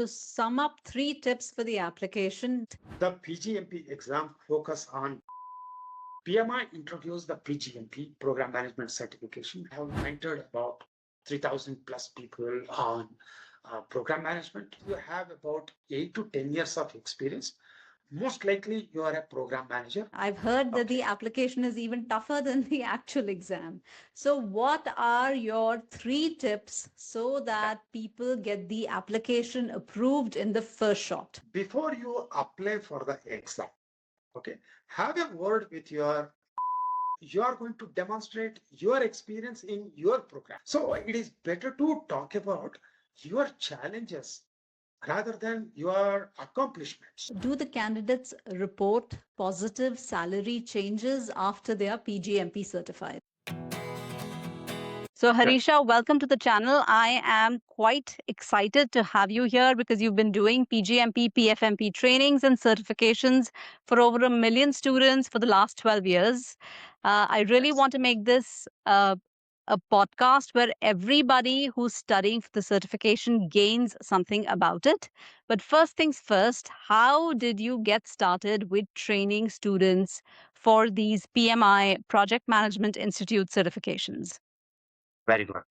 to sum up 3 tips for the application. The PGMP exam focus on PMI introduced the PGMP program management certification. I have mentored about 3,000 plus people on program management. You have about 8 to 10 years of experience. Most likely you are a program manager. I've heard that Okay. the application is even tougher than the actual exam. So, what are your 3 tips so that people get the application approved in the first shot? Before you apply for the exam, okay, have a word with you are going to demonstrate your experience in your program. So it is better to talk about your challenges rather than your accomplishments. Do the candidates report positive salary changes after they are PGMP certified? So, Harisha, welcome to the channel. I am quite excited to have you here because you've been doing PGMP, PFMP trainings and certifications for over 1 million students for the last 12 years. I really Yes. want to make this a podcast where everybody who's studying for the certification gains something about it. But first things first, how did you get started with training students for these PMI Project Management Institute certifications? Very good.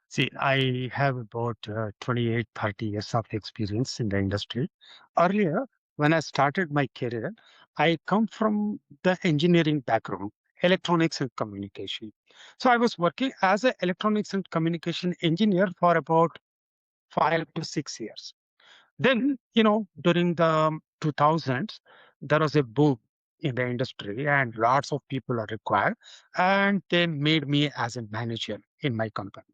See, I have about 28, 30 years of experience in the industry. Earlier, when I started my career, I come from the engineering background, electronics and communication. So I was working as an electronics and communication engineer for about 5 to 6 years. Then, during the 2000s, there was a boom in the industry and lots of people are required. And they made me as a manager in my company.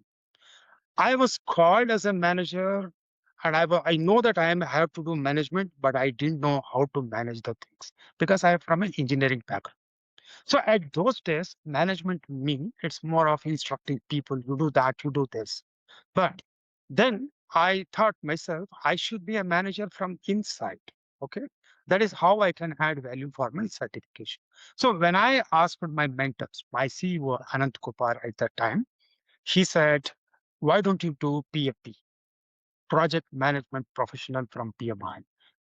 I was called as a manager, and I know that I have to do management, but I didn't know how to manage the things because I am from an engineering background. So at those days, management me, it's more of instructing people, you do that, you do this. But then I thought myself, I should be a manager from inside. Okay. That is how I can add value for my certification. So when I asked my mentors, my CEO, Anant Kupar at that time, he said, why don't you do PFP, Project Management Professional from PMI?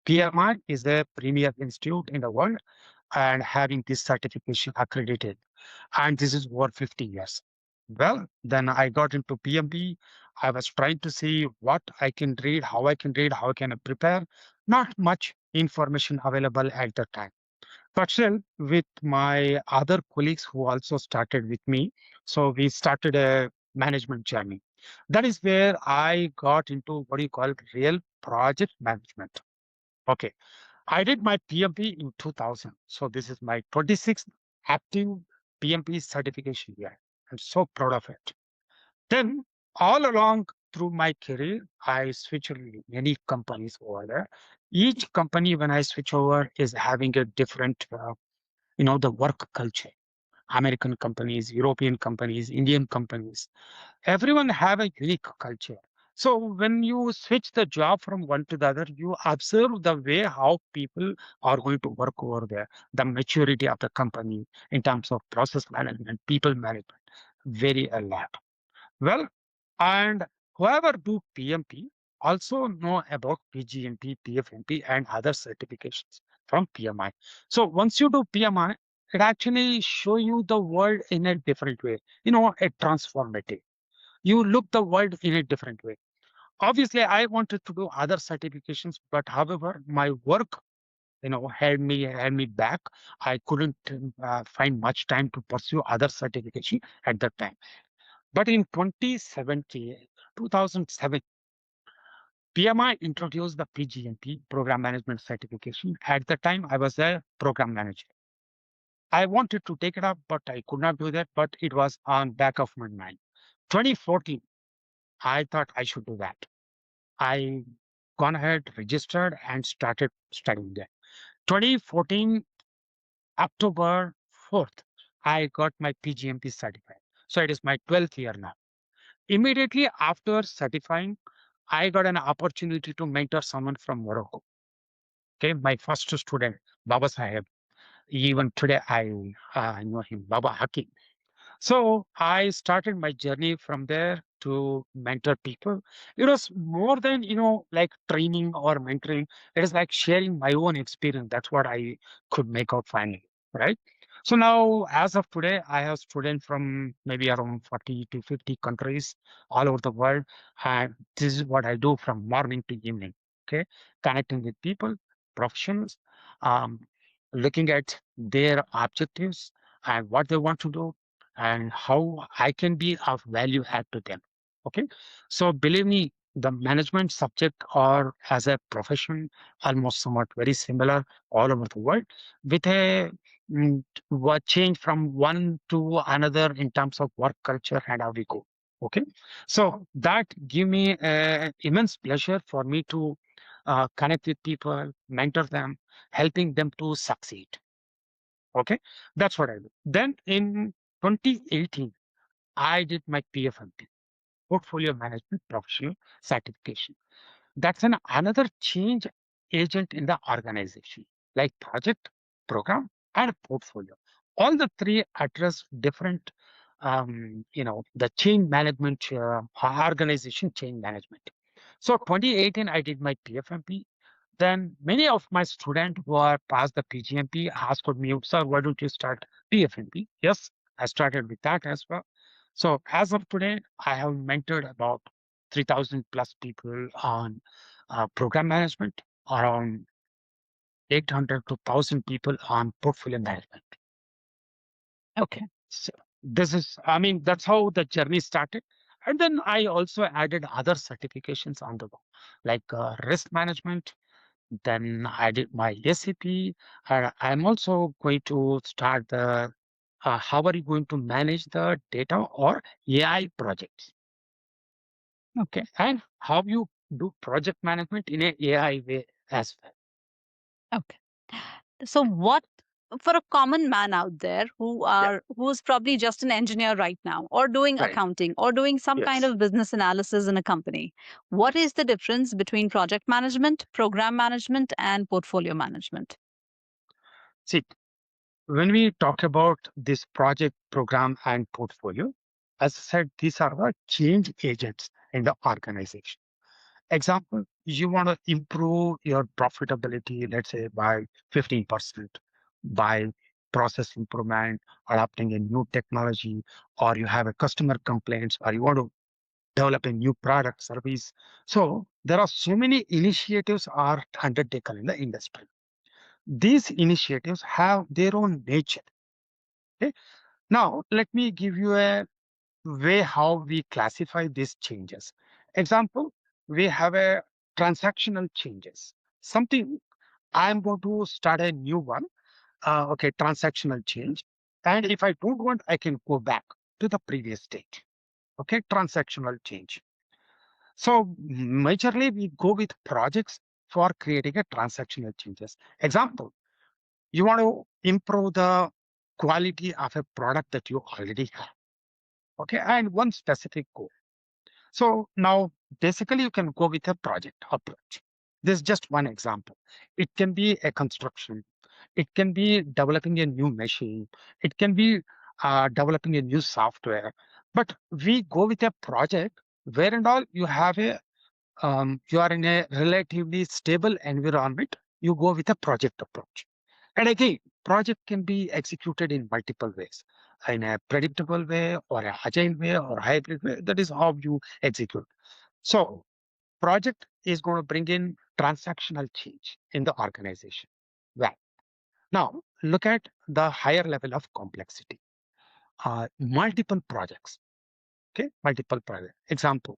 PMI is a premier institute in the world and having this certification accredited. And this is over 50 years. Well, then I got into PMP. I was trying to see what I can read, how I can prepare. Not much information available at the time. But still, with my other colleagues who also started with me, so we started a management journey. That is where I got into what you call real project management. Okay. I did my PMP in 2000. So this is my 26th active PMP certification year. I'm so proud of it. Then all along through my career, I switched many companies over there. Each company, when I switch over, is having a different, the work culture. American companies, European companies, Indian companies, everyone have a unique culture. So when you switch the job from one to the other, you observe the way how people are going to work over there, the maturity of the company in terms of process management, people management, vary a lot. Well, and whoever do PMP also know about PGMP, PFMP, and other certifications from PMI. So once you do PMI, it actually show you the world in a different way, a transformative. You look the world in a different way. Obviously, I wanted to do other certifications, but however, my work, held me back. I couldn't find much time to pursue other certification at that time. But in 2017, 2007, PMI introduced the PGMP Program Management Certification. At the time, I was a program manager. I wanted to take it up, but I could not do that. But it was on back of my mind. 2014, I thought I should do that. I gone ahead, registered, and started studying there. 2014, October 4th, I got my PGMP certified. So it is my 12th year now. Immediately after certifying, I got an opportunity to mentor someone from Morocco. Okay, my first student, Baba Sahib. Even today, I know him, Baba Hakim. So I started my journey from there to mentor people. It was more than, like training or mentoring. It is like sharing my own experience. That's what I could make out finally, right? So now, as of today, I have students from maybe around 40 to 50 countries all over the world. And this is what I do from morning to evening. Okay. Connecting with people, professionals, um, looking at their objectives and what they want to do and how I can be of value add to them. Okay. So believe me, the management subject or as a profession almost somewhat very similar all over the world with a what change from one to another in terms of work culture and how we go. Okay. So that give me immense pleasure for me to connect with people, mentor them, helping them to succeed. Okay. That's what I do. Then in 2018, I did my PFMP, Portfolio Management Professional Certification. That's another change agent in the organization, like project, program, and portfolio. All the three address different, the change management, organization change management. So 2018, I did my PFMP. Then many of my students who are past the PGMP asked me, sir, why don't you start PFMP? Yes, I started with that as well. So as of today, I have mentored about 3,000 plus people on program management, around 800 to 1,000 people on portfolio management. Okay. Okay. So this is, I mean, that's how the journey started. And then I also added other certifications on the go, like risk management. Then I did my SAP. I'm also going to start the how are you going to manage the data or AI projects? Okay. And how you do project management in a AI way as well. Okay. So what for a common man out there Yeah. who's probably just an engineer right now or doing Right. accounting or doing some kind Yes. of business analysis in a company, what is the difference between project management, program management, and portfolio management? See, when we talk about this project, program, and portfolio, as I said, these are the change agents in the organization. Example, you want to improve your profitability, let's say by 15%, by process improvement, adopting a new technology, or you have a customer complaints, or you want to develop a new product service. So there are so many initiatives are undertaken in the industry. These initiatives have their own nature. Okay? Now, let me give you a way how we classify these changes. Example, we have a transactional changes. Something I'm going to start a new one. Okay, transactional change. And if I don't want, I can go back to the previous state. Okay, transactional change. So majorly we go with projects for creating a transactional changes. Example, you want to improve the quality of a product that you already have. Okay, and one specific goal. So now basically you can go with a project approach. This is just one example. It can be a construction. It can be developing a new machine. It can be developing a new software. But we go with a project where and all you have a you are in a relatively stable environment. You go with a project approach. And again, project can be executed in multiple ways, in a predictable way or a agile way or hybrid way. That is how you execute. So project is going to bring in transactional change in the organization. Well, now look at the higher level of complexity. Multiple projects. Okay, multiple projects. Example,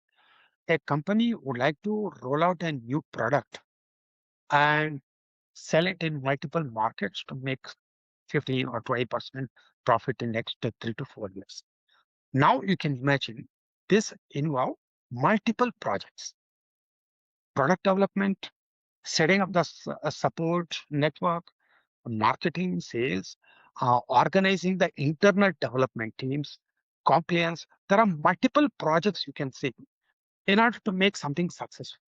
a company would like to roll out a new product and sell it in multiple markets to make 15 or 20% profit in next 3 to 4 years. Now you can imagine this involve multiple projects, product development, setting up the support network, marketing, sales, organizing the internal development teams, compliance. There are multiple projects you can see in order to make something successful.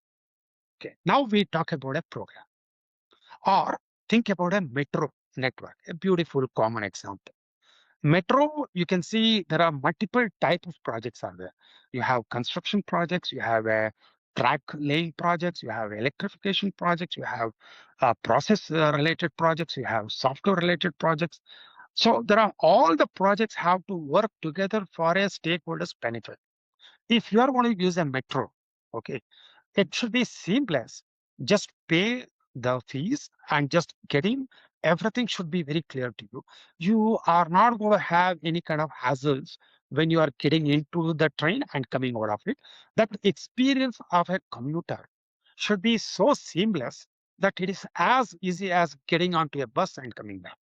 Okay. Now we talk about a program or think about a metro network, a beautiful common example. Metro, you can see there are multiple type of projects are there. You have construction projects, you have track laying projects, you have electrification projects, you have process related projects, you have software related projects. So there are all the projects have to work together for a stakeholder's benefit. If you are going to use a metro, okay, it should be seamless. Just pay the fees and just getting everything should be very clear to you. You are not going to have any kind of hassles when you are getting into the train and coming out of it. That experience of a commuter should be so seamless that it is as easy as getting onto a bus and coming back.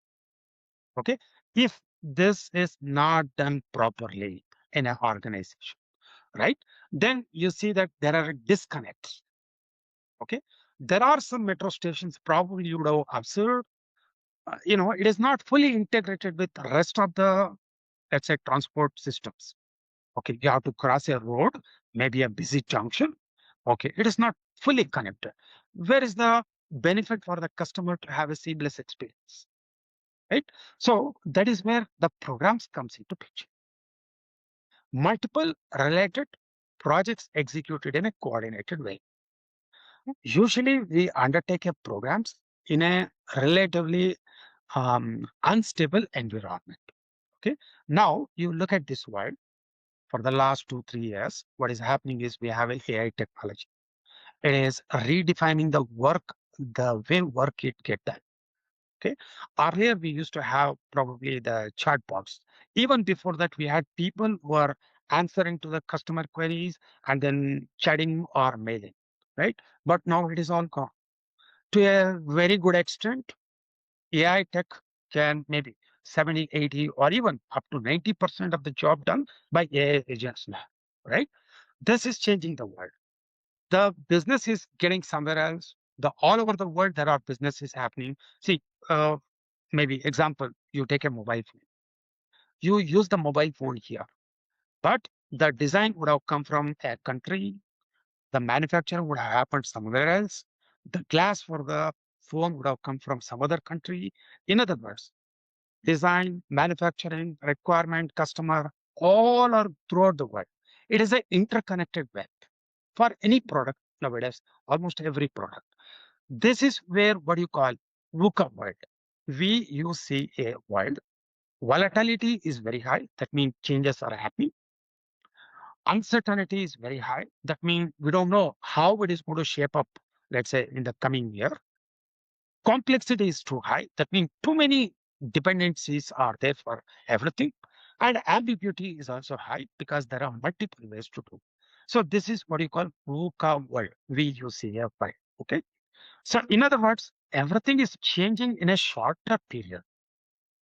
Okay. If this is not done properly in an organization, right? Then you see that there are disconnects. Okay. There are some metro stations probably you would have observed, it is not fully integrated with the rest of the, let's say, transport systems. Okay. You have to cross a road, maybe a busy junction. Okay. It is not fully connected. Where is the benefit for the customer to have a seamless experience? Right. So that is where the programs comes into picture. Multiple related projects executed in a coordinated way. Usually, we undertake a programs in a relatively unstable environment. Okay. Now you look at this world for the last 2, 3 years. What is happening is we have a AI technology. It is redefining the way work it get done. Okay. Earlier, we used to have probably the chatbots. Even before that, we had people who are answering to the customer queries and then chatting or mailing, right? But now it is all gone. To a very good extent, AI tech can maybe 70, 80, or even up to 90% of the job done by AI agents now, right? This is changing the world. The business is getting somewhere else. The all over the world, there are businesses happening. See, uh, maybe example, you take a mobile phone. You use the mobile phone here, but the design would have come from a country. The manufacturer would have happened somewhere else. The glass for the phone would have come from some other country. In other words, design, manufacturing, requirement, customer, all are throughout the world. It is an interconnected web for any product nowadays, almost every product. This is where what you call VUCA world. VUCA world. Volatility is very high. That means changes are happening. Uncertainty is very high. That means we don't know how it is going to shape up, let's say, in the coming year. Complexity is too high. That means too many dependencies are there for everything. And ambiguity is also high because there are multiple ways to do. So this is what you call VUCA world, VUCA world. Okay. So in other words, everything is changing in a shorter period.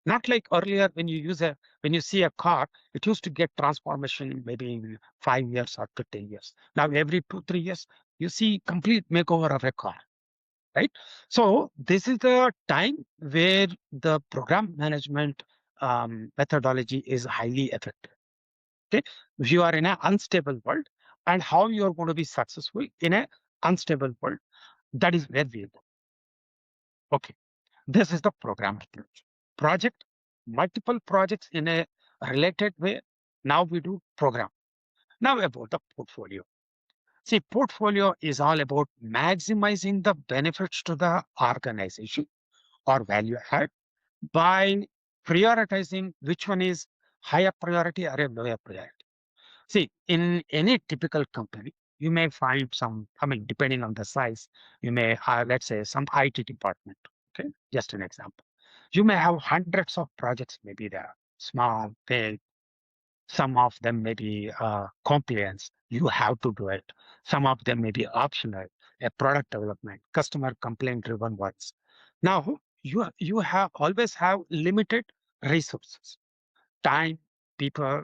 Not like earlier when you see a car, it used to get transformation maybe in 5 years or 15 years. Now every 2, 3 years, you see complete makeover of a car, right? So this is the time where the program management methodology is highly effective. Okay, if you are in an unstable world, and how you are going to be successful in an unstable world, that is where we go. Okay, this is the program approach. Project, multiple projects in a related way. Now we do program. Now about the portfolio. See, portfolio is all about maximizing the benefits to the organization or value add by prioritizing which one is higher priority or a lower priority. See, in any typical company, you may find some, I mean, depending on the size, you may have, let's say, some IT department. Okay, just an example. You may have hundreds of projects, maybe there, small, big, some of them may be compliance. You have to do it. Some of them may be optional, a product development, customer complaint driven ones. Now, you have always have limited resources, time, people,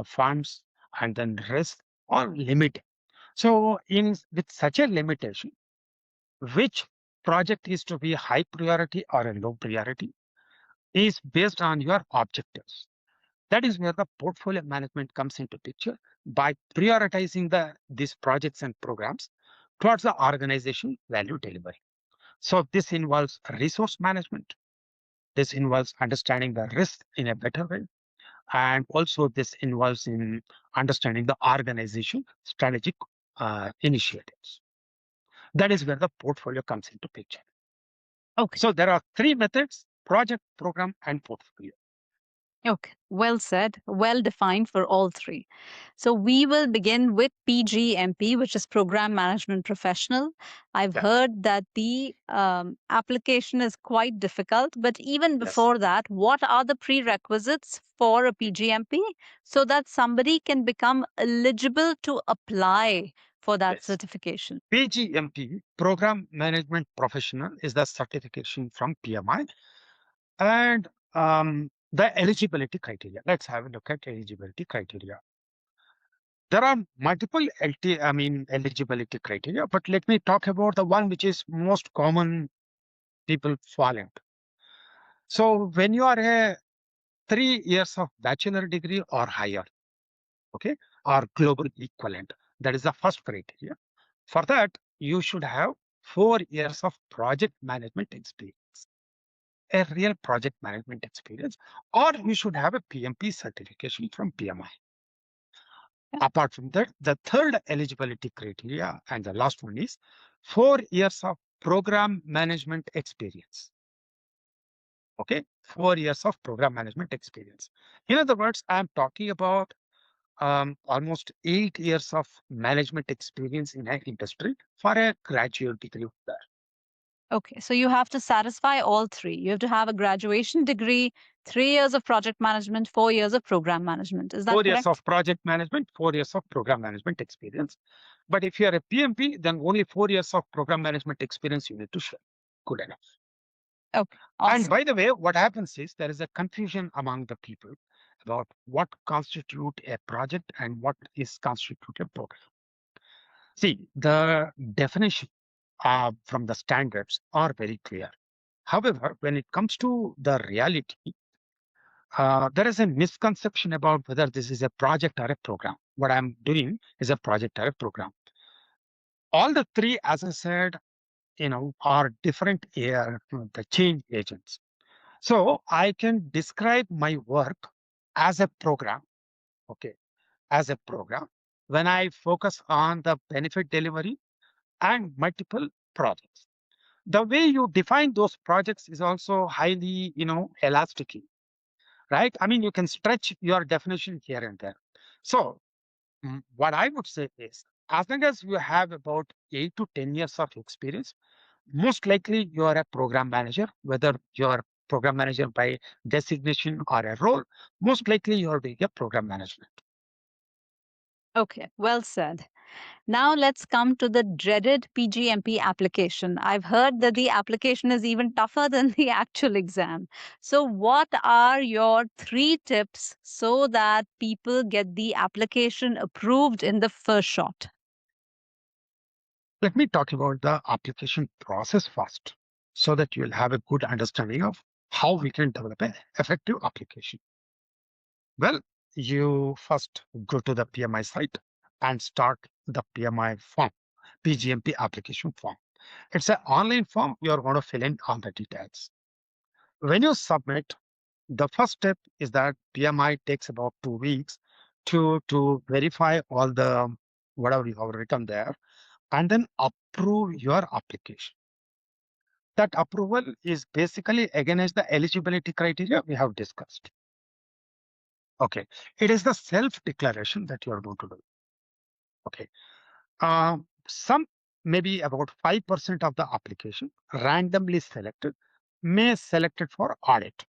funds, and then risk are limited. So, in with such a limitation, which project is to be high priority or a low priority is based on your objectives. That is where the portfolio management comes into picture by prioritizing these projects and programs towards the organization value delivery. So this involves resource management, This involves understanding the risk in a better way. And also this involves in understanding the organization strategic initiatives. That is where the portfolio comes into picture. Okay. So there are three methods: project, program, and portfolio. Okay, well said, well defined for all three. So we will begin with PgMP, which is Program Management Professional. I've Yeah. heard that the application is quite difficult, but even Yes. before that, what are the prerequisites for a PgMP so that somebody can become eligible to apply for that Yes. certification? PGMP, Program Management Professional, is the certification from PMI. And the eligibility criteria. Let's have a look at eligibility criteria. There are multiple eligibility criteria, but let me talk about the one which is most common people fall into. So when you are a 3 years of bachelor degree or higher, okay, or global equivalent, that is the first criteria. For that, you should have 4 years of project management experience, a real project management experience, or you should have a PMP certification from PMI. Apart from that, the third eligibility criteria and the last one is 4 years of program management experience. Okay, 4 years of program management experience. In other words, I'm talking about almost 8 years of management experience in an industry for a graduate degree there. Okay, so you have to satisfy all three. You have to have a graduation degree, 3 years of project management, 4 years of program management. Is that 4 years correct? of project management, 4 years of program management experience. But if you are a PMP, then only 4 years of program management experience you need to show. Good enough. Okay, And awesome. by the way, what happens is there is a confusion among the people about what constitute a project and what is constitute a program. See, the definition from the standards are very clear. However, when it comes to the reality, there is a misconception about whether this is a project or a program. What I'm doing is a project or a program. All the three, as I said, are different the change agents. So I can describe my work as a program, okay, as a program when I focus on the benefit delivery and multiple projects. The way you define those projects is also highly, elastic, right? I mean, you can stretch your definition here and there. So what I would say is, as long as you have about 8 to 10 years of experience, most likely you are a program manager, whether you're program manager by designation or a role, most likely you are doing a program management. Okay, well said. Now let's come to the dreaded PGMP application. I've heard that the application is even tougher than the actual exam. So, what are your three tips so that people get the application approved in the first shot? Let me talk about the application process first so that you'll have a good understanding of how we can develop an effective application. Well, you first go to the PMI site and start the PMI form, PGMP application form. It's an online form. You're going to fill in all the details. When you submit, the first step is that PMI takes about 2 weeks to verify all the whatever you have written there and then approve your application. That approval is basically against the eligibility criteria we have discussed. Okay. It is the self declaration that you are going to do. Okay. Some maybe about 5% of the application randomly selected may selected for audit.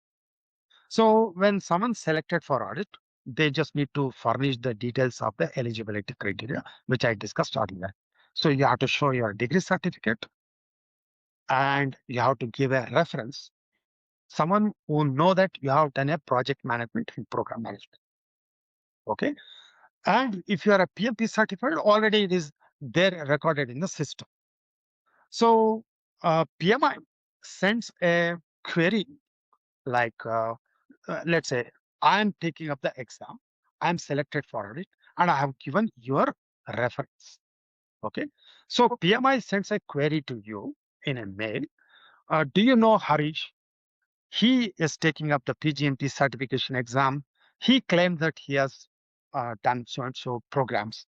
So when someone selected for audit, they just need to furnish the details of the eligibility criteria, which I discussed earlier. So you have to show your degree certificate and you have to give a reference, someone who know that you have done a project management and program management. Okay. And if you are a PMP certified, already it is there recorded in the system. So PMI sends a query like, let's say, I'm taking up the exam, I'm selected for it, and I have given your reference. Okay. So PMI sends a query to you in a mail. Do you know Harish? He is taking up the PgMP certification exam. He claimed that he has done so and so programs.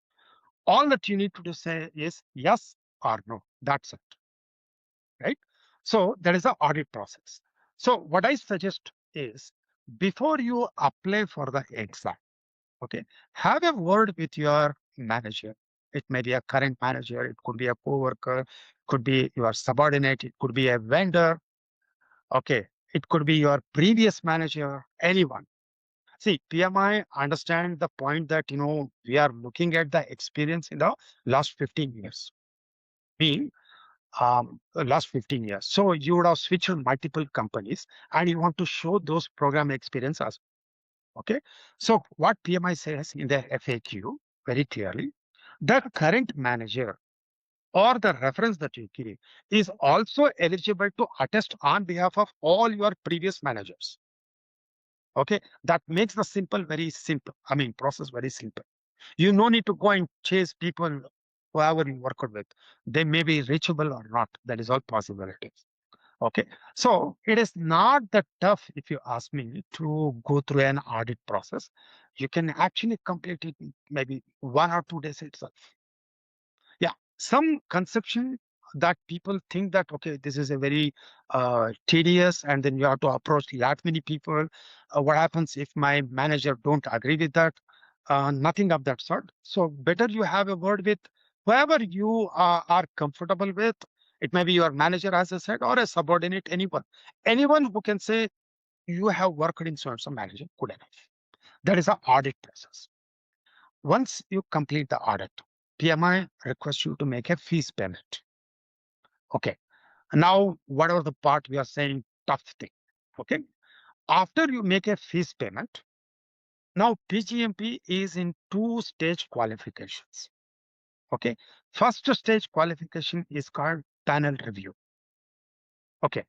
All that you need to do say is yes or no. That's it, right? So there is an audit process. So what I suggest is before you apply for the exam, okay, have a word with your manager. It may be a current manager, it could be a coworker, could be your subordinate, it could be a vendor, okay, it could be your previous manager, anyone. See, PMI understand the point that we are looking at the experience in the last 15 years. Mean last 15 years. So you would have switched on multiple companies and you want to show those program experiences. Okay. So what PMI says in the FAQ very clearly, the current manager or the reference that you give is also eligible to attest on behalf of all your previous managers. Okay. That makes the simple very simple. I mean, process very simple. You no need to go and chase people whoever you work with. They may be reachable or not. That is all possibilities. Okay. So it is not that tough, if you ask me, to go through an audit process. You can actually complete it in maybe 1 or 2 days itself. Yeah, some conception that people think that okay, this is a very tedious, and then you have to approach that many people. What happens if my manager don't agree with that? Nothing of that sort. So better you have a word with whoever you are comfortable with. It may be your manager, as I said, or a subordinate, anyone who can say you have worked in so and so manager, good enough. That is an audit process. Once you complete the audit, PMI requests you to make a fees payment. Okay. Now, whatever the part we are saying, tough thing. Okay. After you make a fees payment, now PGMP is in two-stage qualifications. Okay. First stage qualification is called panel review. Okay.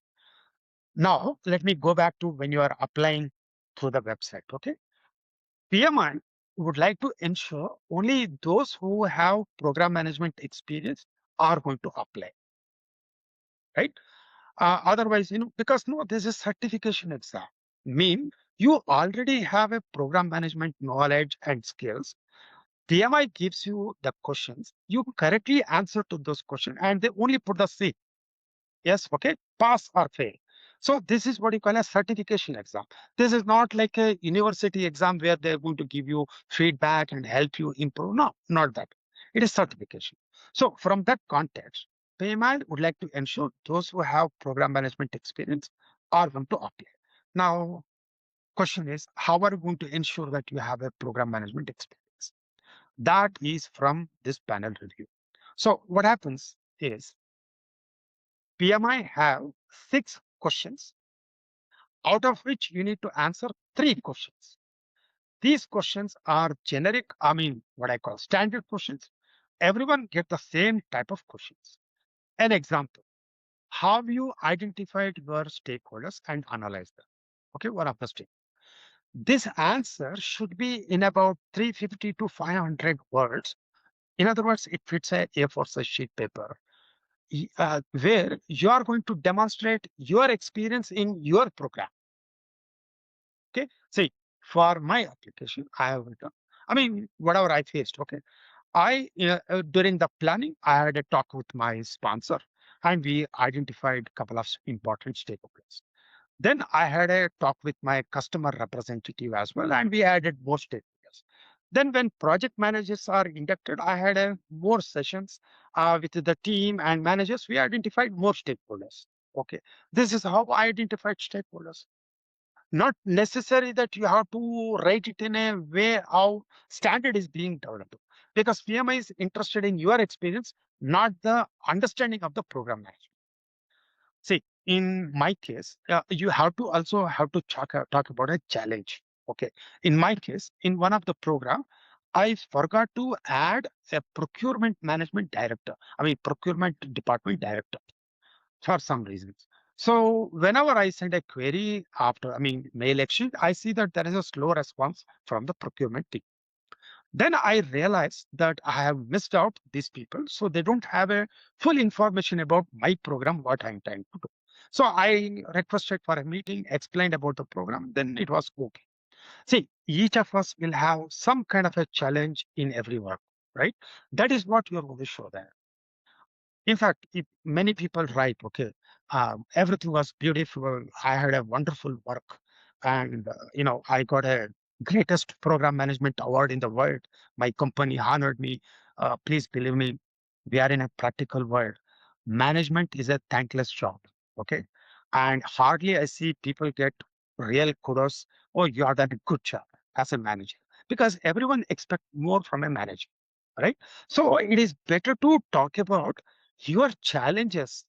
Now, let me go back to when you are applying through the website. Okay. PMI would like to ensure only those who have program management experience are going to apply, right? Otherwise, because no, this is certification exam. Mean you already have a program management knowledge and skills. PMI gives you the questions. You correctly answer to those questions, and they only put the C. Yes, okay, pass or fail. So this is what you call a certification exam. This is not like a university exam where they're going to give you feedback and help you improve. No, not that. It is certification. So from that context, PMI would like to ensure those who have program management experience are going to apply. Now, question is, how are you going to ensure that you have a program management experience? That is from this panel review. So what happens is PMI have 6 questions, out of which you need to answer 3 questions. These questions are generic, I mean, what I call standard questions. Everyone get the same type of questions. An example, have you identified your stakeholders and analyzed them? Okay, one of the step. This answer should be in about 350 to 500 words. In other words, it fits a A4 size sheet paper where you are going to demonstrate your experience in your program. Okay. See, for my application, I have written, I mean, whatever I faced. Okay. During the planning, I had a talk with my sponsor and we identified a couple of important stakeholders. Then I had a talk with my customer representative as well, and we added more stakeholders. Then when project managers are inducted, I had more sessions with the team and managers. We identified more stakeholders. Okay. This is how I identified stakeholders. Not necessary that you have to write it in a way how standard is being developed. Because PMI is interested in your experience, not the understanding of the program management. See, in my case, you have to also have to talk about a challenge. Okay. In my case, in one of the program, I forgot to add a procurement management director. I mean, procurement department director for some reasons. So whenever I send a query after, I mean, mail exchange, I see that there is a slow response from the procurement team. Then I realized that I have missed out these people. So they don't have a full information about my program, what I'm trying to do. So I requested for a meeting, explained about the program, then it was okay. See, each of us will have some kind of a challenge in every work, right? That is what you're going to show there. In fact, if many people write, okay, everything was beautiful. I had a wonderful work, and I got a greatest program management award in the world. My company honored me. Please believe me, we are in a practical world. Management is a thankless job, okay, and hardly I see people get real kudos. Oh, you are done a good job as a manager, because everyone expects more from a manager, right? So it is better to talk about your challenges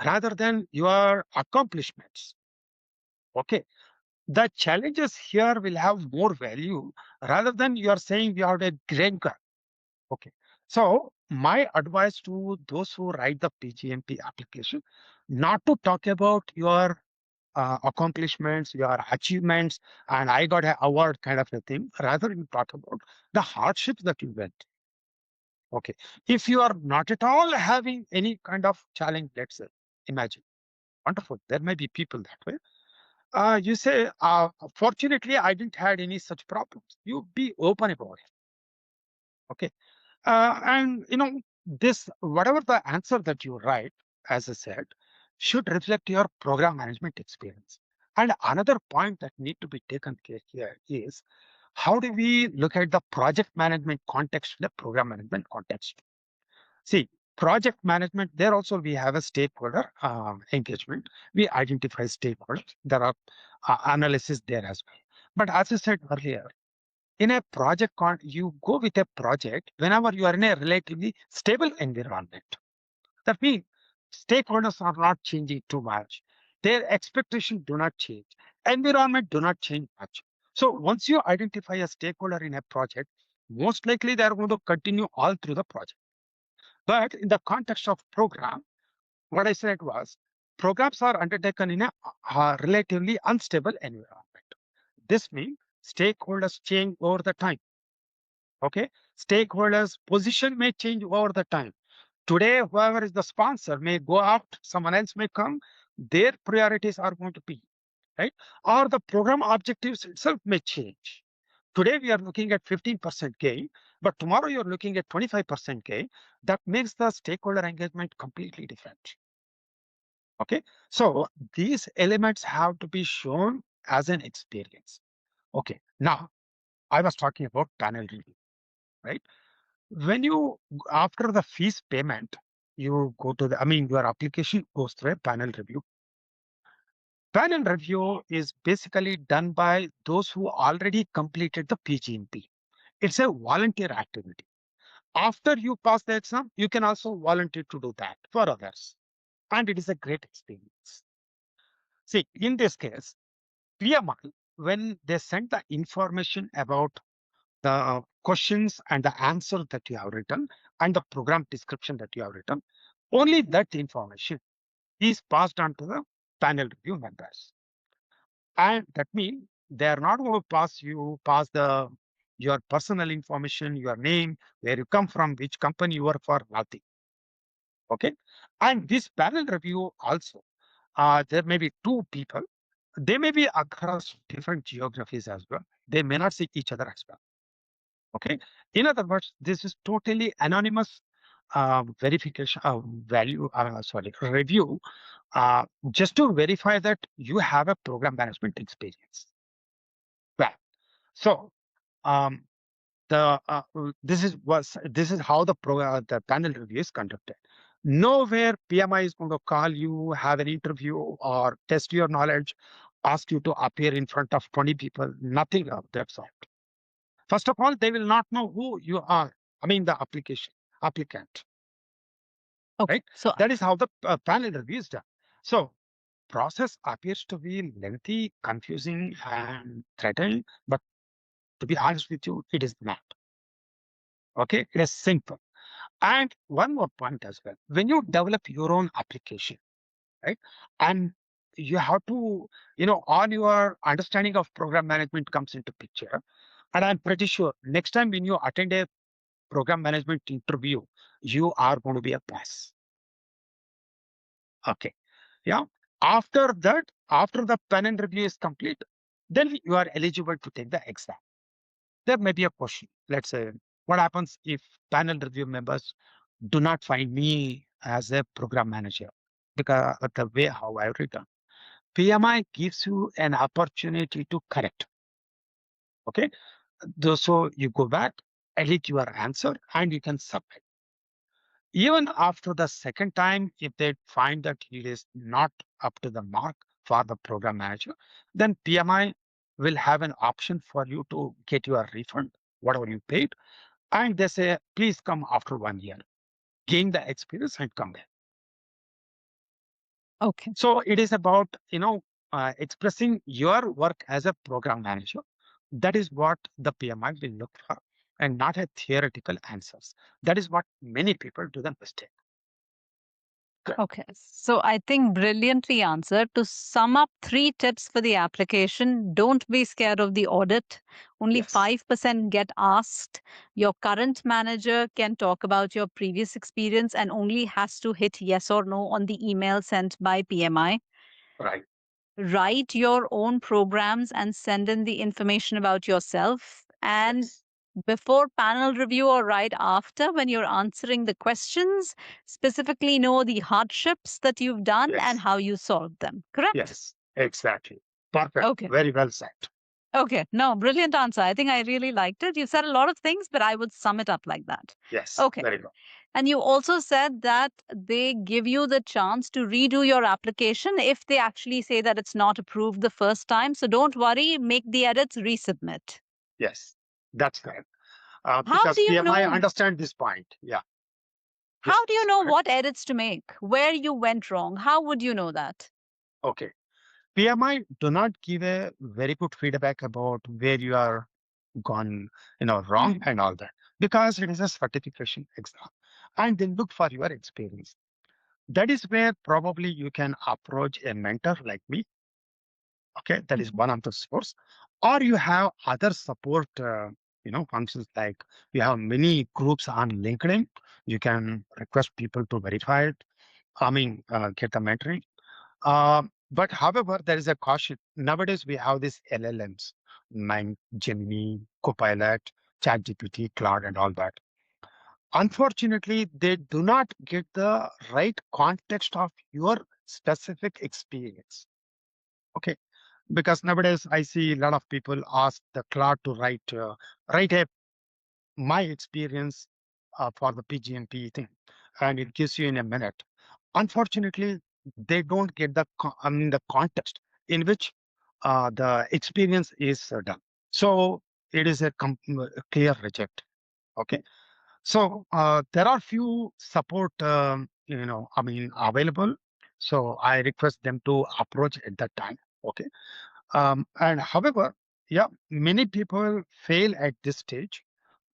rather than your accomplishments. Okay. The challenges here will have more value rather than you are saying you are a great guy. Okay. So my advice to those who write the PGMP application, not to talk about your accomplishments, your achievements, and I got an award kind of a thing. Rather, you talk about the hardships that you went. Okay. If you are not at all having any kind of challenge, let's say, imagine. Wonderful. There may be people that way. You say, fortunately, I didn't had any such problems. You be open about it. Okay. And this, whatever the answer that you write, as I said, should reflect your program management experience. And another point that need to be taken care here is how do we look at the project management context, the program management context? See, project management, there also we have a stakeholder engagement. We identify stakeholders. There are analysis there as well. But as I said earlier, in a project, you go with a project whenever you are in a relatively stable environment. That means stakeholders are not changing too much. Their expectations do not change. Environment do not change much. So once you identify a stakeholder in a project, most likely they are going to continue all through the project. But in the context of program, what I said was programs are undertaken in a relatively unstable environment. This means stakeholders change over the time. Okay, stakeholders' position may change over the time. Today, whoever is the sponsor may go out, someone else may come. Their priorities are going to be right, or the program objectives itself may change. Today we are looking at 15% gain, but tomorrow you're looking at 25% gain. That makes the stakeholder engagement completely different. Okay, so these elements have to be shown as an experience. Okay, now I was talking about panel review, right? When you, after the fees payment, you go to the, I mean, your application goes through a panel review. Panel review is basically done by those who already completed the PGMP. It's a volunteer activity. After you pass the exam, you can also volunteer to do that for others. And it is a great experience. See, in this case, PMI, when they send the information about the questions and the answer that you have written and the program description that you have written, only that information is passed on to the panel review members. And that means they are not going to pass the your personal information, your name, where you come from, which company you work for, nothing. Okay. And this panel review also, there may be two people. They may be across different geographies as well. They may not see each other as well. Okay. In other words, this is totally anonymous verification value, sorry, review, just to verify that you have a program management experience. Well, so um, this is how the panel review is conducted. Nowhere PMI is going to call you, have an interview, or test your knowledge, ask you to appear in front of 20 people. Nothing of that sort. First of all, they will not know who you are. I mean, the applicant, Okay. right? That is how the panel review is done. So process appears to be lengthy, confusing, and threatening, but to be honest with you, it is not. Okay, it is simple. And one more point as well. When you develop your own application, right, and you have to, all your understanding of program management comes into picture. And I'm pretty sure next time when you attend a program management interview, you are going to be a pass. Okay. Yeah. After that, after the panel review is complete, then you are eligible to take the exam. There may be a question. Let's say, what happens if panel review members do not find me as a program manager because of the way how I've written? PMI gives you an opportunity to correct. Okay. So you go back, edit your answer, and you can submit. Even after the second time, if they find that it is not up to the mark for the program manager, then PMI will have an option for you to get your refund, whatever you paid. And they say, please come after 1 year, gain the experience and come back. Okay. So it is about, expressing your work as a program manager. That is what the PMI will look for and not a theoretical answers. That is what many people do the mistake. Good. Okay. So I think brilliantly answered. To sum up, three tips for the application: don't be scared of the audit. Only Yes. 5% get asked. Your current manager can talk about your previous experience and only has to hit yes or no on the email sent by PMI. Right. Write your own programs and send in the information about yourself. And Yes. before panel review or right after, when you're answering the questions, specifically know the hardships that you've done and Yes. how you solved them. Correct? Yes. Exactly. Perfect. Okay. Very well said. Okay. No, brilliant answer. I think I really liked it. You said a lot of things, but I would sum it up like that. Yes. Okay. Very good. And you also said that they give you the chance to redo your application if they actually say that it's not approved the first time. So don't worry, make the edits, resubmit. Yes. That's correct. How Because do you PMI know? understand this point. Yeah. Yes, How do you please know go ahead. what edits to make? Where you went wrong? How would you know that? Okay. PMI do not give a very good feedback about where you are gone, wrong Mm, and all that because it is a certification exam and they look for your experience. That is where probably you can approach a mentor like me. Okay, that is mhm, one of the source, or you have other support, functions like you have many groups on LinkedIn. You can request people to verify it. I mean, get the mentoring. But however, there is a caution. Nowadays, we have these LLMs, Nine, Gemini, Copilot, ChatGPT, Claude, and all that. Unfortunately, they do not get the right context of your specific experience. Okay, because nowadays I see a lot of people ask the Claude to write a my experience for the PGMP thing, and it gives you in a minute. Unfortunately, they don't get the context in which the experience is done. So it is a clear reject. Okay. So there are few support, available. So I request them to approach at that time. Okay. And however, yeah, many people fail at this stage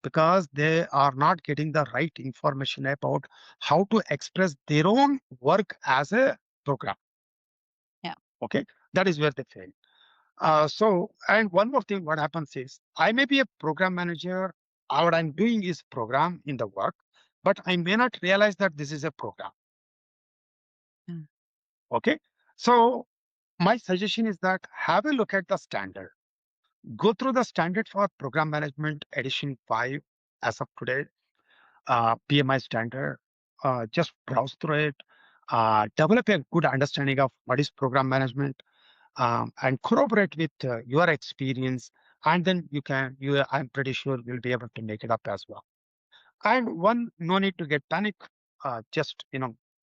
because they are not getting the right information about how to express their own work as a program. yeah. Okay, that is where they fail. And one more thing, what happens is I may be a program manager. What I'm doing is program in the work, but I may not realize that this is a program. Mm, Okay, so my suggestion is that have a look at the standard. Go through the standard for program management edition 5 as of today, PMI standard. Just browse through it, develop a good understanding of what is program management, and corroborate with your experience. And then I'm pretty sure you'll be able to make it up as well. And no need to get panic. Just,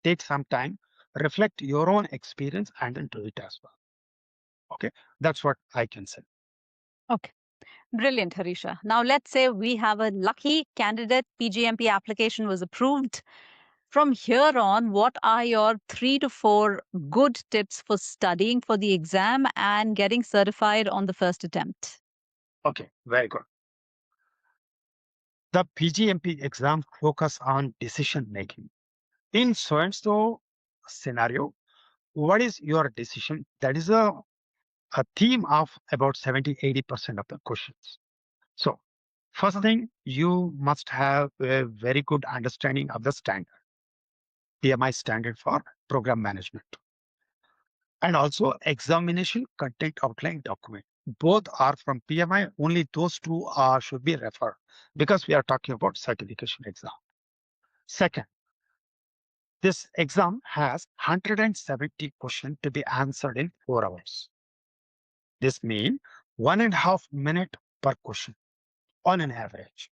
take some time, reflect your own experience, and then do it as well. Okay. That's what I can say. Okay. Brilliant, Harisha. Now, let's say we have a lucky candidate, PGMP application was approved. From here on, what are your 3 to 4 good tips for studying for the exam and getting certified on the first attempt? Okay. Very good. The PGMP exam focus on decision making. In so and so scenario, what is your decision? That is a theme of about 70-80% of the questions. So, first thing, you must have a very good understanding of the standard, PMI standard for program management. and also examination content outline document. Both are from PMI. Only those two should be referred because we are talking about certification exam. Second, this exam has 170 questions to be answered in 4 hours. This means 1.5 minutes per question on an average.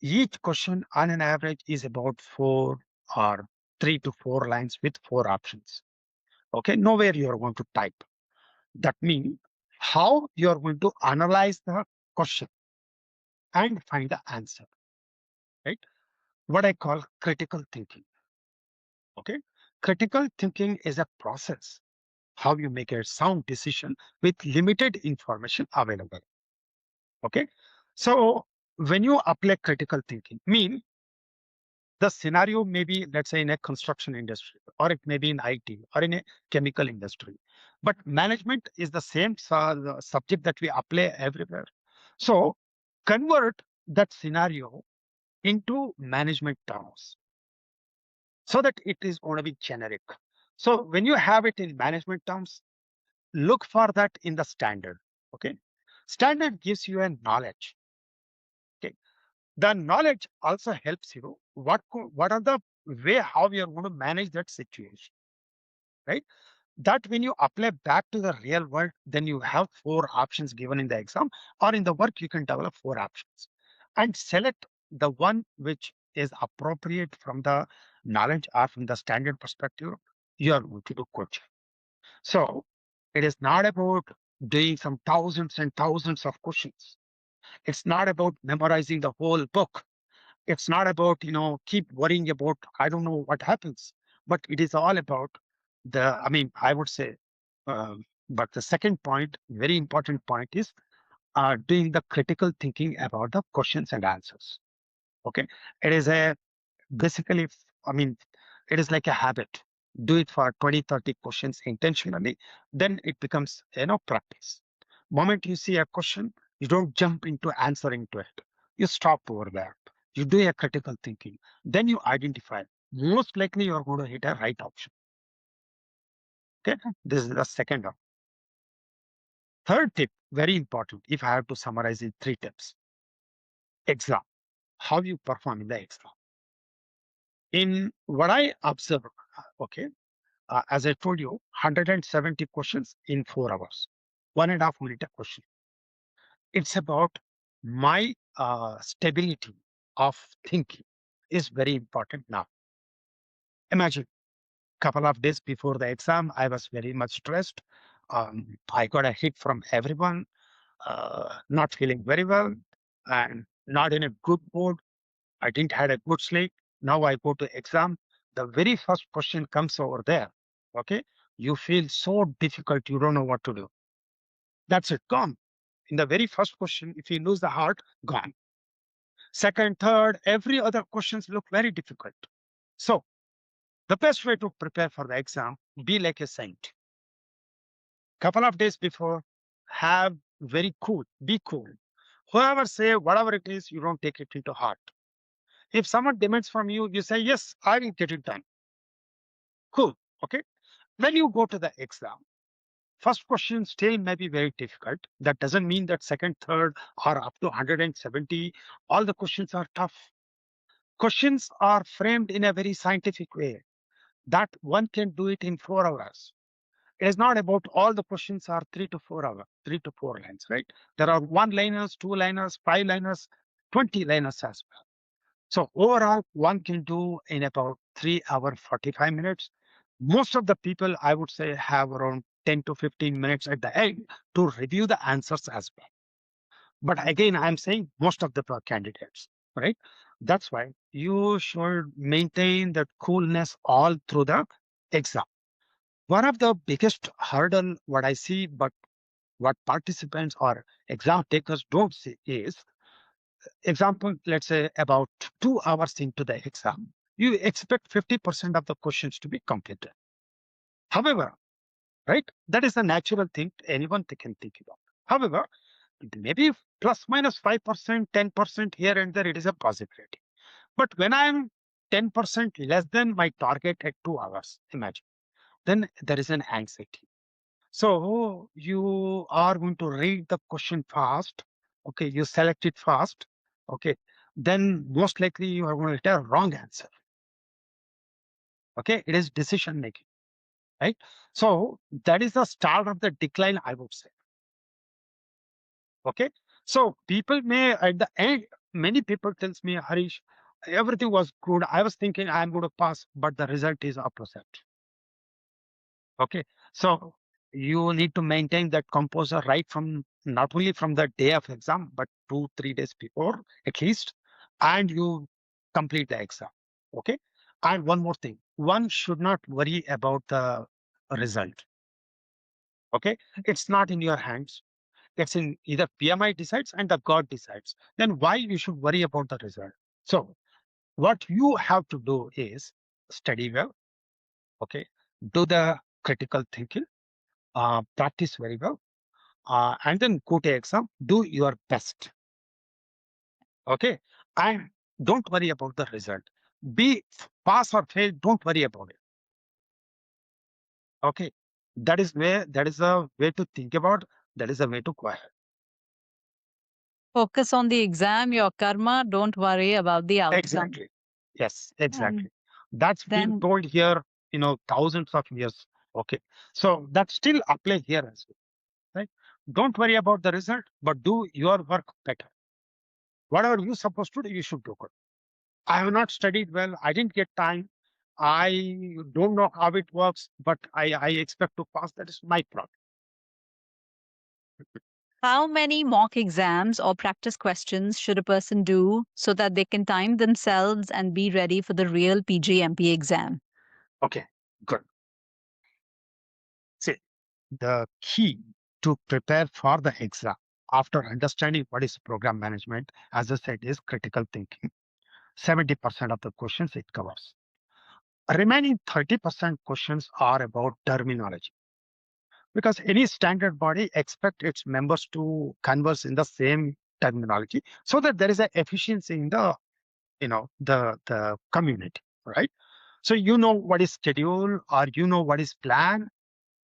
Each question on an average is about 3 to 4 lines with 4 options. Okay, nowhere you are going to type. That means how you are going to analyze the question and find the answer, right? What I call critical thinking. Okay, critical thinking is a process how you make a sound decision with limited information available. Okay, so when you apply critical thinking, mean the scenario may be, let's say, in a construction industry, or it may be in IT, or in a chemical industry. But management is the same the subject that we apply everywhere. So convert that scenario into management terms so that it is going to be generic. So when you have it in management terms, look for that in the standard. Okay, standard gives you a knowledge. Okay, the knowledge also helps you what are the way how you are going to manage that situation, right? That when you apply back to the real world, then you have 4 options given in the exam, or in the work you can develop 4 options and select the one which is appropriate from the knowledge or from the standard perspective. You are going to do good. So it is not about doing some thousands and thousands of questions. It's not about memorizing the whole book. It's not about, keep worrying about, I don't know what happens, but it is all about I would say, but the second point, very important point is doing the critical thinking about the questions and answers. Okay. It is basically, I mean, it is like a habit. Do it for 20, 30 questions intentionally, then it becomes, practice. Moment you see a question, you don't jump into answering to it. You stop over there. You do a critical thinking. Then you identify. Most likely you're going to hit a right option. Okay. This is the second one. Third tip, very important. If I have to summarize in 3 tips, exam, how you perform in the exam. In what I observe, okay, as I told you, 170 questions in 4 hours, 1.5 minute a question. It's about my stability of thinking is very important now. Imagine couple of days before the exam, I was very much stressed. I got a hit from everyone, not feeling very well and not in a good mood. I didn't had a good sleep. Now I go to exam. The very first question comes over there. Okay. You feel so difficult. You don't know what to do. That's it. Gone. In the very first question, if you lose the heart, gone. Second, third, every other questions look very difficult. So the best way to prepare for the exam, be like a saint. Couple of days before, have very cool, be cool. Whoever say whatever it is, you don't take it into heart. If someone demands from you, you say, yes, I will get it done. Cool. Okay. When you go to the exam, first question still may be very difficult. That doesn't mean that second, third, or up to 170, all the questions are tough. Questions are framed in a very scientific way that one can do it in 4 hours. It is not about all the questions are 3 to 4 hours, 3 to 4 lines, right? There are 1 liners, 2 liners, 5 liners, 20 liners as well. So overall, one can do in about 3 hours, 45 minutes. Most of the people, I would say, have around 10 to 15 minutes at the end to review the answers as well. But again, I'm saying most of the candidates, right? That's why you should maintain that coolness all through the exam. One of the biggest hurdle what I see, but what participants or exam takers don't see is, example, let's say about 2 hours into the exam, you expect 50% of the questions to be completed. However, right, that is a natural thing anyone can think about. However, maybe plus minus 5%, 10% here and there, it is a possibility. But when I'm 10% less than my target at 2 hours, imagine, then there is an anxiety. So you are going to read the question fast. Okay, you select it fast. Okay, then most likely you are going to get a wrong answer. Okay, it is decision making, right? So that is the start of the decline, I would say. Okay, so people may at the end, many people tells me, Harish, everything was good. I was thinking I'm going to pass, but the result is opposite. Okay, so you need to maintain that composure right from not only from the day of exam, but 2, 3 days before at least, and you complete the exam. Okay, and one more thing, one should not worry about the result. Okay, it's not in your hands. It's in either PMI decides and the God decides. Then why you should worry about the result? So what you have to do is study well. Okay, do the critical thinking, practice very well, and then go to exam, do your best. Okay, and don't worry about the result. Be pass or fail, don't worry about it. Okay, that is a way to think about, that is a way to go ahead. Focus on the exam, your karma, don't worry about the outcome. Exactly. Yes, And exactly. That's been then told here, thousands of years. Okay, so that still apply here as well, right? Don't worry about the result, but do your work better. Whatever you supposed to do, you should do good. I have not studied well. I didn't get time. I don't know how it works, but I expect to pass. That is my problem. how many mock exams or practice questions should a person do so that they can time themselves and be ready for the real PGMP exam? Okay, good. See, the key to prepare for the exam after understanding what is program management, as I said, is critical thinking. 70% of the questions it covers. Remaining 30% questions are about terminology, because any standard body expect its members to converse in the same terminology so that there is a efficiency in the the community, right? So what is schedule, or what is plan,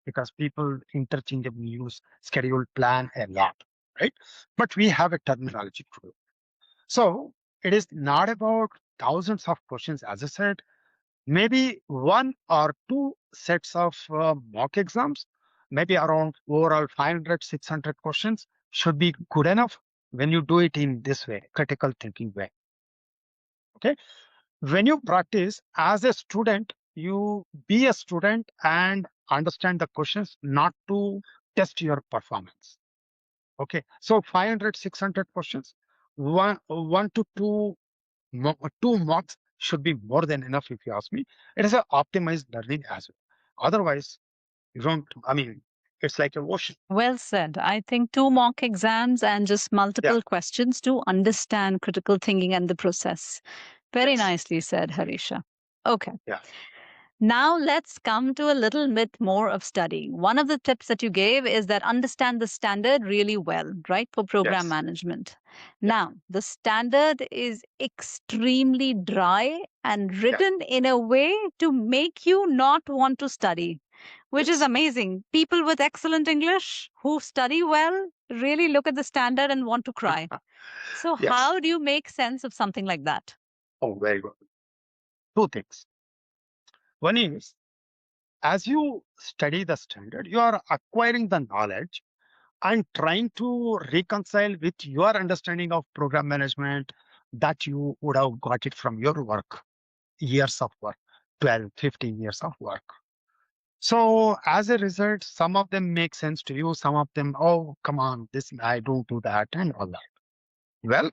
because people interchangeably use schedule, plan a lot, right? But we have a terminology too. So it is not about thousands of questions, as I said. Maybe one or two sets of mock exams, maybe around overall 500, 600 questions should be good enough when you do it in this way, critical thinking way. Okay. When you practice as a student, you be a student and understand the questions, not to test your performance. Okay. So 500, 600 questions, one to two marks should be more than enough, if you ask me. It is an optimized learning as well. Otherwise, you don't, I mean, it's like a ocean. Well said. I think two mock exams and just Yeah. multiple questions to understand critical thinking and the process. Very Yes. nicely said, Harisha. Okay. Yeah. Now let's come to a little bit more of studying. One of the tips that you gave is that understand the standard really well, right, for program Yes. management. Yeah. Now, the standard is extremely dry and Yeah. written in a way to make you not want to study, which is Yes. amazing. People with excellent English who study well really look at the standard and want to cry. So, Yes. how do you make sense of something like that? Oh, very good. Two things. One is, as you study the standard, you are acquiring the knowledge and trying to reconcile with your understanding of program management that you would have got it from your work, years of work, 12, 15 years of work. So as a result, some of them make sense to you, some of them, oh, come on, this, I don't do that, and all that. Well,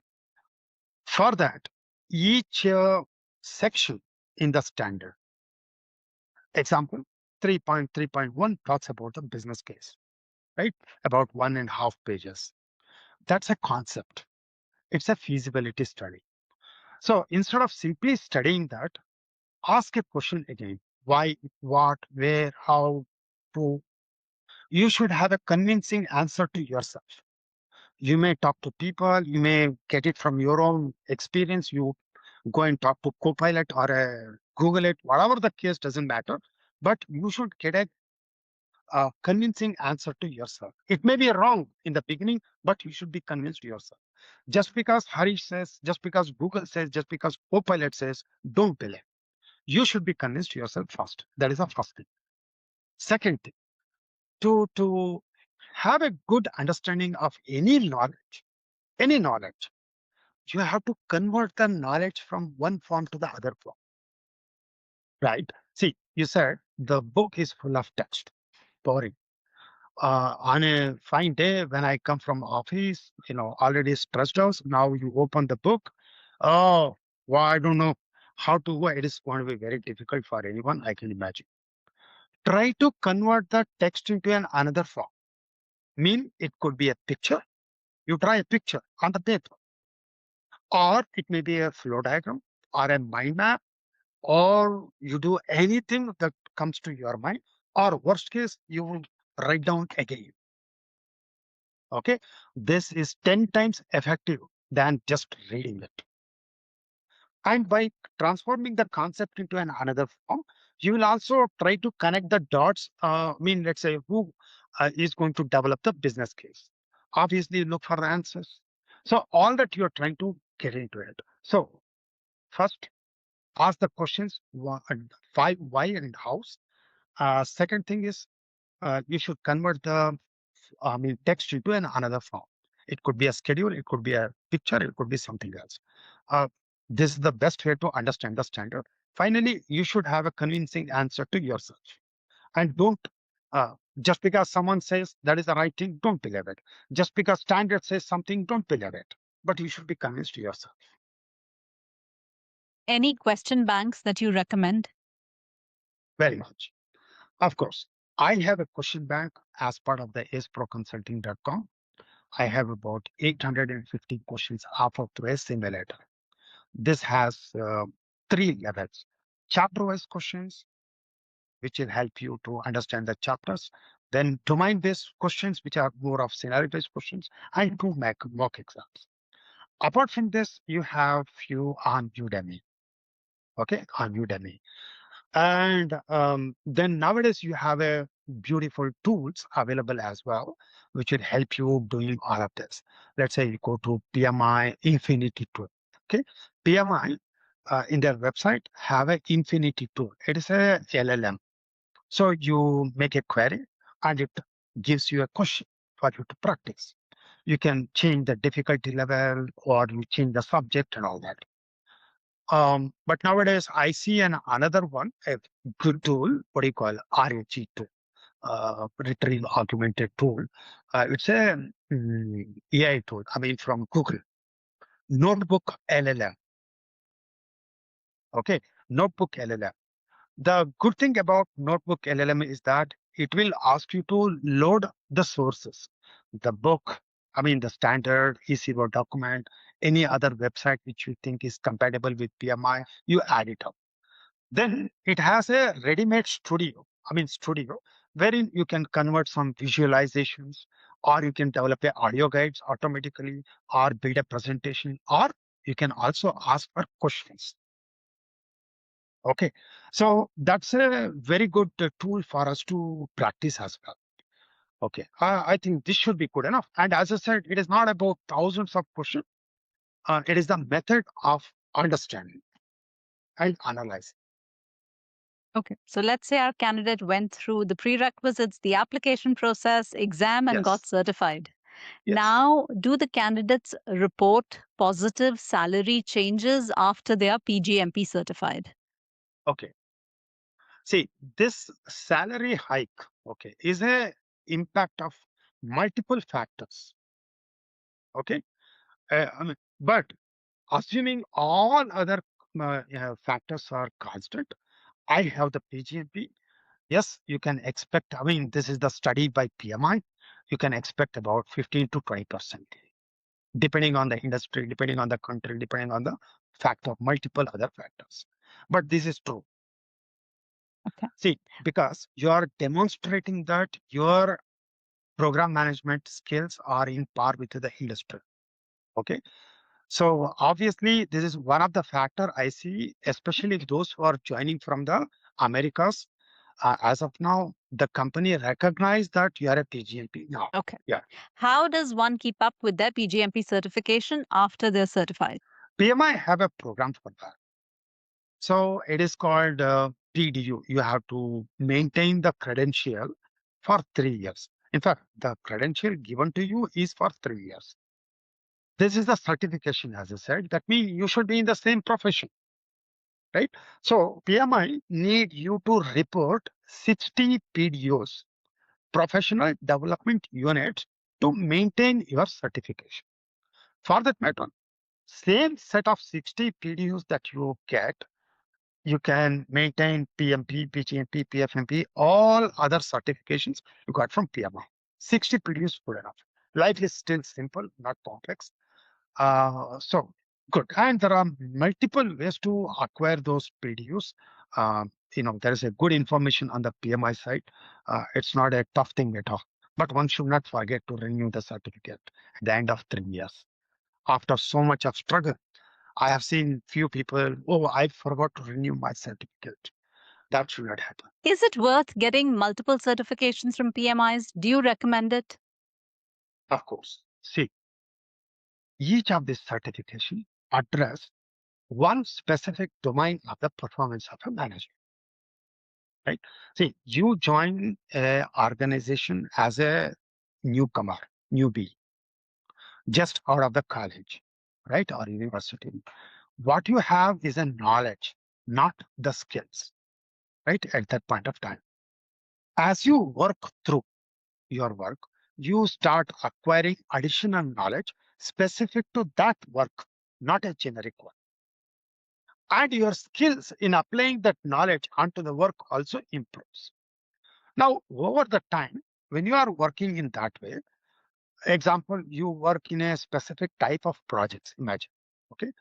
for that, each section in the standard, example 3.3.1 talks about the business case, right? About 1.5 pages. That's a concept. It's a feasibility study. So instead of simply studying that, ask a question again. Why, what, where, how, to. You should have a convincing answer to yourself. You may talk to people, you may get it from your own experience. You go and talk to Copilot or Google it, whatever the case, doesn't matter. But you should get a convincing answer to yourself. It may be wrong in the beginning, but you should be convinced yourself. Just because Harish says, just because Google says, just because Copilot says, don't believe. You should be convinced yourself first. That is the first thing. Second thing, to have a good understanding of any knowledge, you have to convert the knowledge from one form to the other form, right? See, you said the book is full of text, boring. On a fine day when I come from office, already stressed out. Now you open the book. Oh, well, I don't know how to. It is going to be very difficult for anyone. I can imagine. Try to convert the text into another form. Mean it could be a picture. You draw a picture on the paper, or it may be a flow diagram or a mind map, or you do anything that comes to your mind, or worst case, you will write down again. Okay, this is 10 times effective than just reading it. And by transforming the concept into another form, you will also try to connect the dots. Let's say who is going to develop the business case. Obviously, look for the answers. So all that you're trying to get into it. So first, ask the questions why and how. Second thing is you should convert the text into another form. It could be a schedule, it could be a picture, it could be something else. Uh, this is the best way to understand the standard. Finally, you should have a convincing answer to yourself. And don't, just because someone says that is the right thing, don't believe it. Just because standard says something, don't believe it. But you should be convinced to yourself. Any question banks that you recommend? Very much. Of course, I have a question bank as part of the aceproconsulting.com. I have about 850 questions offered through a simulator. This has three levels: chapter-wise questions, which will help you to understand the chapters, then domain-based questions, which are more of scenario-based questions, and two mock exams. Apart from this, you have few on Udemy. Okay, on Udemy. And then nowadays you have a beautiful tools available as well, which will help you doing all of this. Let's say you go to PMI Infinity tool. Okay, PMI in their website have an Infinity tool. It is a LLM. So you make a query and it gives you a question for you to practice. You can change the difficulty level or you change the subject and all that. But nowadays I see another one, a good tool, what do you call RAG tool, retrieve augmented tool. It's a AI tool. From Google. Notebook LLM. Okay, Notebook LLM. The good thing about Notebook LLM is that it will ask you to load the sources, the book, the standard ECO document, any other website which you think is compatible with PMI, you add it up. Then it has a ready-made studio, wherein you can convert some visualizations, or you can develop a audio guides automatically, or build a presentation, or you can also ask for questions. Okay, so that's a very good tool for us to practice as well. Okay, I think this should be good enough. And as I said, it is not about thousands of questions. It is the method of understanding and analyzing. Okay. So let's say our candidate went through the prerequisites, the application process, exam, and got Yes, certified. yes. Now, do the candidates report positive salary changes after they are PgMP certified? Okay. See, this salary hike, okay, is a impact of multiple factors. Okay, but assuming all other factors are constant, I have the PGMP. Yes, you can expect. This is the study by PMI. You can expect about 15 to 20%, depending on the industry, depending on the country, depending on the factor, multiple other factors. But this is true. Okay. See, because you are demonstrating that your program management skills are in par with the industry. Okay. So obviously, this is one of the factor I see, especially those who are joining from the Americas. As of now, the company recognize that you are a PGMP now. Okay. Yeah. How does one keep up with their PGMP certification after they're certified? PMI have a program for that. So it is called PDU. You have to maintain the credential for 3 years. In fact, the credential given to you is for 3 years. This is the certification, as I said. That means you should be in the same profession, right? So PMI need you to report 60 PDUs, professional development units, to maintain your certification. For that matter, same set of 60 PDUs that you get, you can maintain PMP, PGMP, PFMP, all other certifications you got from PMI. 60 PDUs good enough. Life is still simple, not complex. So good. And there are multiple ways to acquire those PDUs. There is a good information on the PMI site. It's not a tough thing at all. But one should not forget to renew the certificate at the end of 3 years. After so much of struggle, I have seen few people, oh, I forgot to renew my certificate. That should not happen. Is it worth getting multiple certifications from PMIs? Do you recommend it? Of course. See, each of these certification address one specific domain of the performance of a manager, right? See, you join a organization as a newcomer, newbie, just out of the college, right, or university. What you have is a knowledge, not the skills, right, at that point of time. As you work through your work, you start acquiring additional knowledge specific to that work, not a generic one. And your skills in applying that knowledge onto the work also improves. Now, over the time, when you are working in that way, example, you work in a specific type of projects, imagine, okay,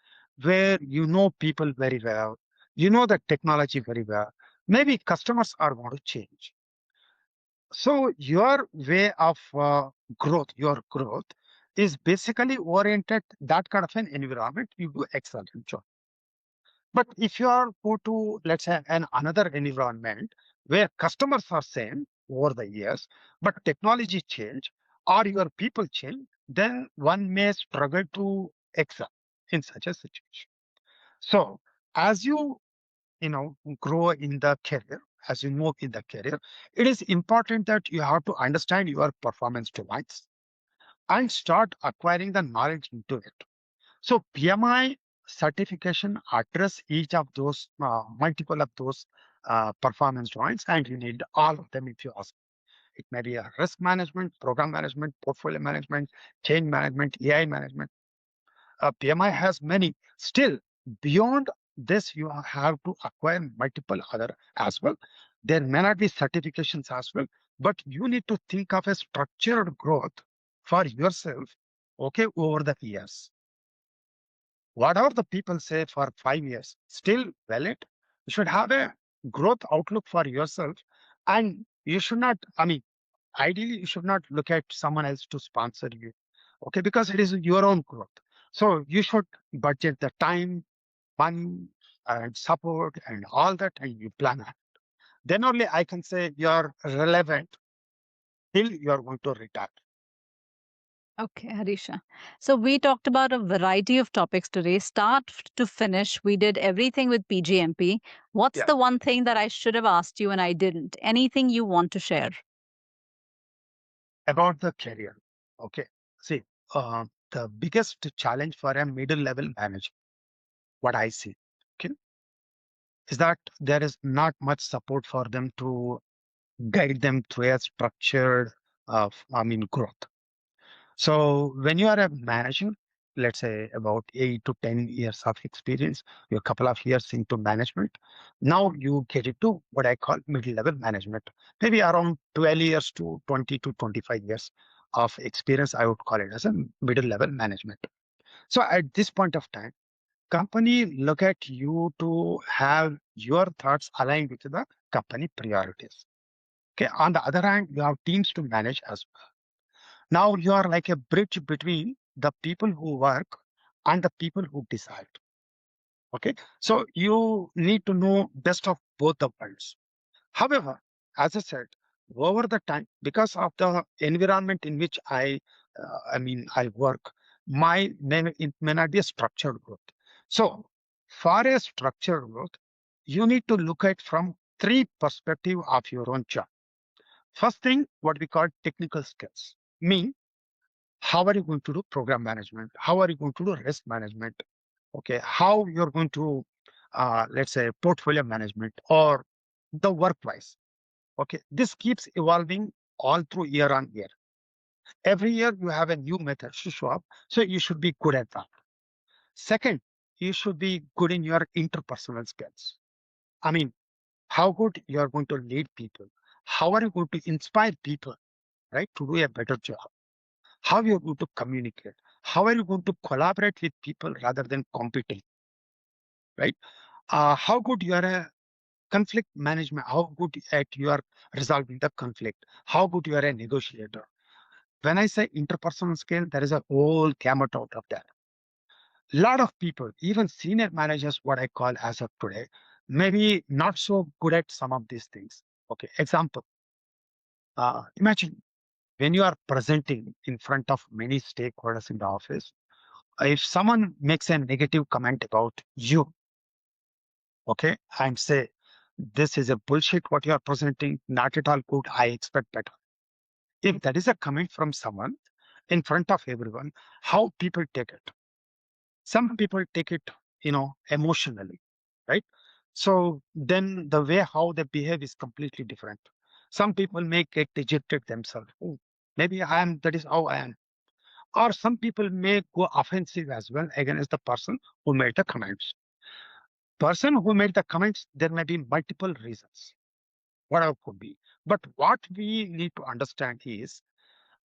where you know people very well, you know the technology very well. Maybe customers are going to change. So your way of your growth is basically oriented that kind of an environment. You do excellent job. But if you are go to, let's say, another environment where customers are same over the years, but technology change or your people change, then one may struggle to excel in such a situation. So as you grow in the career, as you move in the career, it is important that you have to understand your performance domains and start acquiring the knowledge into it. So PMI certification address each of those multiple of those performance domains, and you need all of them if you ask. It may be a risk management, program management, portfolio management, change management, AI management. PMI has many. Still, beyond this, you have to acquire multiple other as well. There may not be certifications as well, but you need to think of a structured growth for yourself, okay, over the years. Whatever the people say for 5 years, still valid. You should have a growth outlook for yourself, and you should not, I mean, ideally, you should not look at someone else to sponsor you, okay, because it is your own growth. So you should budget the time, money, and support, and all that, and you plan it. Then only I can say you're relevant till you're going to retire. Okay, Harisha. So we talked about a variety of topics today. To finish, we did everything with PGMP. What's Yeah. the one thing that I should have asked you and I didn't? Anything you want to share? About the career, okay. See, the biggest challenge for a middle level manager, what I see, okay, is that there is not much support for them to guide them through a structured, growth. So when you are a manager, let's say about 8 to 10 years of experience, you're a couple of years into management. Now you get into what I call middle-level management, maybe around 12 years to 20 to 25 years of experience. I would call it as a middle-level management. So at this point of time, company look at you to have your thoughts aligned with the company priorities. Okay. On the other hand, you have teams to manage as well. Now you are like a bridge between the people who work and the people who decide. Okay. So you need to know best of both the worlds. However, as I said, over the time, because of the environment in which I work, it may not be a structured growth. So for a structured growth, you need to look at from three perspective of your own job. First thing, what we call technical skills. Mean, how are you going to do program management? How are you going to do risk management? Okay, how you're going to, let's say, portfolio management or the work wise. Okay, this keeps evolving all through year on year. Every year you have a new method to show up, so you should be good at that. Second, you should be good in your interpersonal skills. I mean, how good you are going to lead people, how are you going to inspire people, right, to do a better job, how you're going to communicate, how are you going to collaborate with people rather than competing, right? How good you are a conflict management, how good at you are resolving the conflict, how good you are a negotiator. When I say interpersonal skill, there is a whole gamut out of that. A lot of people, even senior managers, what I call as of today, maybe not so good at some of these things. Okay, example, imagine when you are presenting in front of many stakeholders in the office, if someone makes a negative comment about you, okay, and say, this is a bullshit what you are presenting, not at all good, I expect better. If that is a comment from someone in front of everyone, how people take it? Some people take it, emotionally, right? So then the way how they behave is completely different. Some people may get dejected themselves. Oh, maybe that is how I am. Or some people may go offensive as well against the person who made the comments. Person who made the comments, there may be multiple reasons, whatever could be. But what we need to understand is,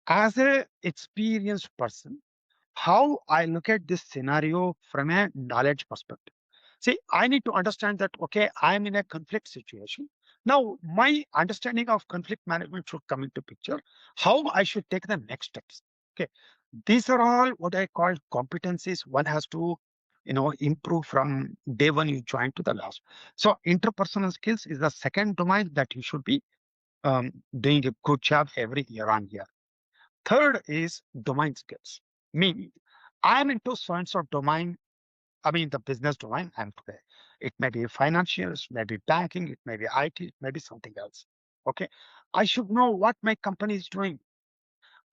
as a experienced person, how I look at this scenario from a knowledge perspective. See, I need to understand that, okay, I'm in a conflict situation. Now, my understanding of conflict management should come into picture, how I should take the next steps. Okay, these are all what I call competencies one has to, improve from day one you join to the last. So interpersonal skills is the second domain that you should be doing a good job every year on year. Third is domain skills. Meaning, I'm into so and so domain. I mean, the business domain I'm today. It may be financials, maybe banking, it may be IT, it may be something else. Okay. I should know what my company is doing.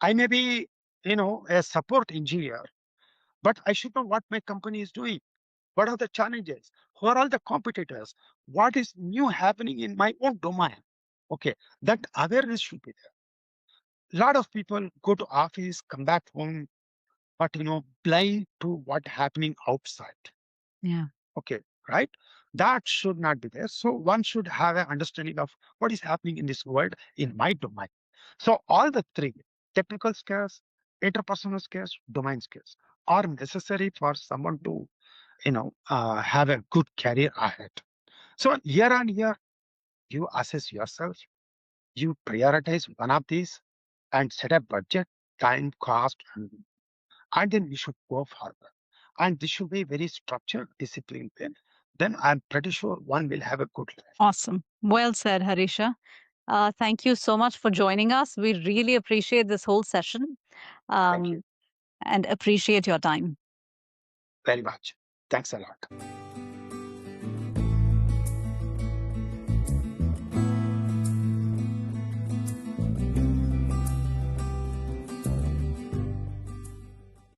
I may be, a support engineer, but I should know what my company is doing. What are the challenges? Who are all the competitors? What is new happening in my own domain? Okay. That awareness should be there. A lot of people go to office, come back home, but blind to what happening outside. Yeah. Okay, right? That should not be there. So one should have an understanding of what is happening in this world in my domain. So all the three, technical skills, interpersonal skills, domain skills, are necessary for someone to have a good career ahead. So year on year, you assess yourself, you prioritize one of these and set a budget, time, cost, and then we should go further. And this should be very structured, disciplined way. Then I'm pretty sure one will have a good life. Awesome. Well said, Harisha. Thank you so much for joining us. We really appreciate this whole session Thank you um, and appreciate your time. very much. Thanks a lot.